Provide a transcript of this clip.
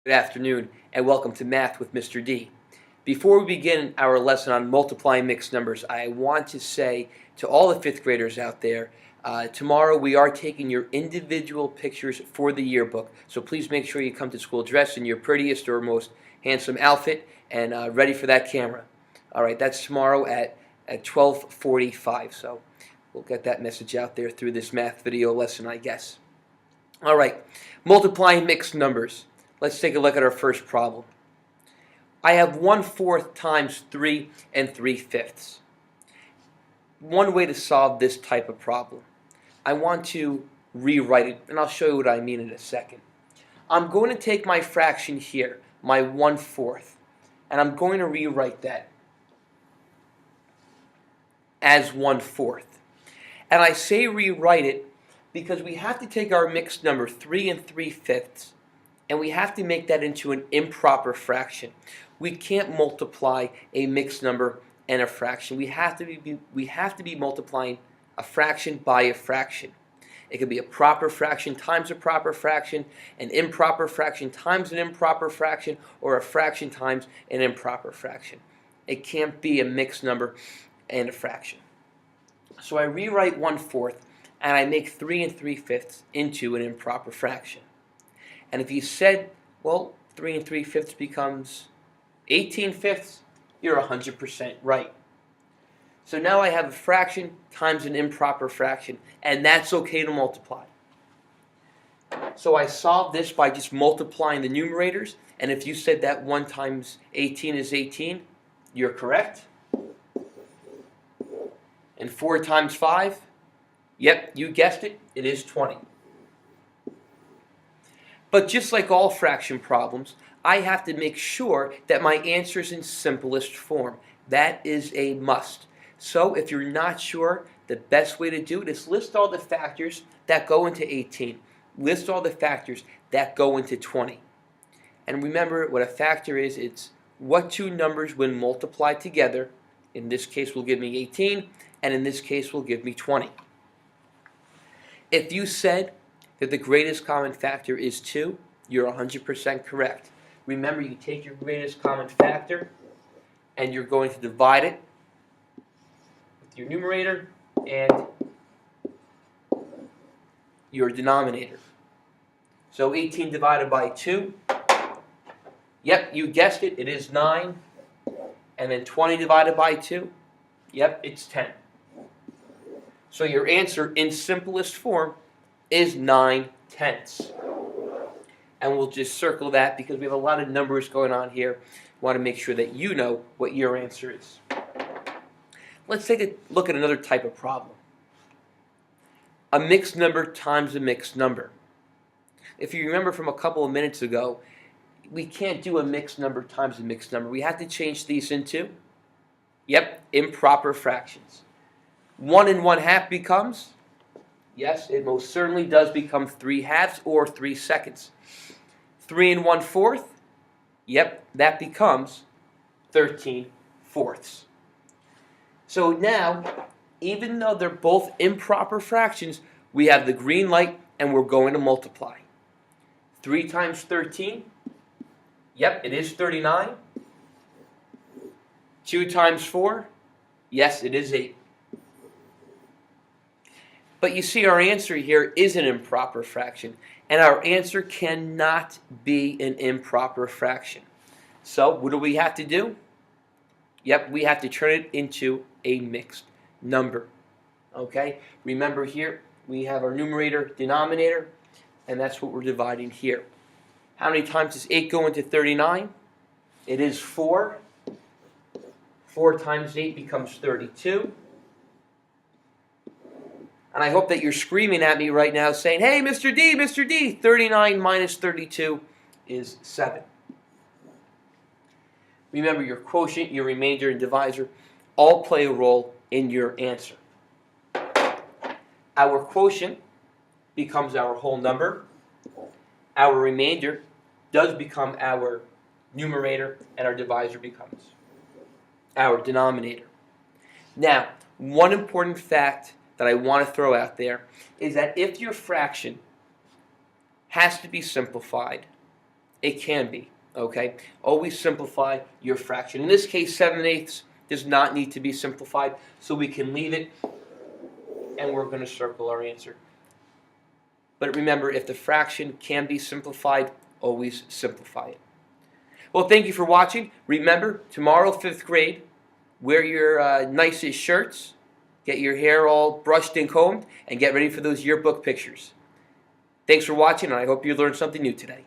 Good afternoon, and welcome to Math with Mr. D. Before we begin our lesson on multiplying mixed numbers, I want to say to all the fifth graders out there, tomorrow we are taking your individual pictures for the yearbook, so please make sure you come to school dressed in your prettiest or most handsome outfit and ready for that camera. All right, that's tomorrow at 12:45, so we'll get that message out there through this math video lesson, I guess. All right, multiplying mixed numbers. Let's take a look at our first problem. I have 1/4 times 3 3/5. One way to solve this type of problem. I want to rewrite it, and I'll show you what I mean in a second. I'm going to take my fraction here, my 1/4, and I'm going to rewrite that as 1/4. And I say rewrite it because we have to take our mixed number 3 3/5 and we have to make that into an improper fraction. We can't multiply a mixed number and a fraction. We have to be multiplying a fraction by a fraction. It could be a proper fraction times a proper fraction, an improper fraction times an improper fraction, or a fraction times an improper fraction. It can't be a mixed number and a fraction. So I rewrite 1/4 and I make 3 3/5 into an improper fraction. And if you said, well, 3 3/5 becomes 18/5, you're 100% right. So now I have a fraction times an improper fraction, and that's okay to multiply. So I solved this by just multiplying the numerators, and if you said that 1 times 18 is 18, you're correct. And 4 times 5, yep, you guessed it, it is 20. But just like all fraction problems, I have to make sure that my answer is in simplest form. That is a must. So if you're not sure, the best way to do it is list all the factors that go into 18. List all the factors that go into 20. And remember what a factor is. It's what two numbers when multiplied together, in this case will give me 18, and in this case will give me 20. If you said that the greatest common factor is 2, you're 100% correct. Remember, you take your greatest common factor and you're going to divide it with your numerator and your denominator. So 18 divided by 2, yep, you guessed it, it is 9. And then 20 divided by 2, yep, it's 10. So your answer in simplest form is 9/10. And we'll just circle that because we have a lot of numbers going on here. We want to make sure that you know what your answer is. Let's take a look at another type of problem. A mixed number times a mixed number. If you remember from a couple of minutes ago, we can't do a mixed number times a mixed number. We have to change these into, yep, improper fractions. 1 1/2 becomes, yes, it most certainly does become 3/2 or 3 seconds. 3 1/4, yep, that becomes 13/4. So now, even though they're both improper fractions, we have the green light and we're going to multiply. 3 times 13, yep, it is 39. 2 times 4, yes, it is 8. But you see, our answer here is an improper fraction, and our answer cannot be an improper fraction. So what do we have to do? Yep, we have to turn it into a mixed number. Okay? Remember here, we have our numerator, denominator, and that's what we're dividing here. How many times does 8 go into 39? It is 4. 4 times 8 becomes 32. And I hope that you're screaming at me right now saying, hey, Mr. D, 39 minus 32 is 7. Remember, your quotient, your remainder, and divisor all play a role in your answer. Our quotient becomes our whole number. Our remainder does become our numerator, and our divisor becomes our denominator. Now, one important fact that I want to throw out there is that if your fraction has to be simplified, It can be, okay? Always simplify your fraction. In this case, 7/8 does not need to be simplified, so we can leave it, and we're going to circle our answer. But remember, if the fraction can be simplified, always simplify it. Well, thank you for watching. Remember, tomorrow, 5th grade, wear your nicest shirts, get your hair all brushed and combed, and get ready for those yearbook pictures. Thanks for watching, and I hope you learned something new today.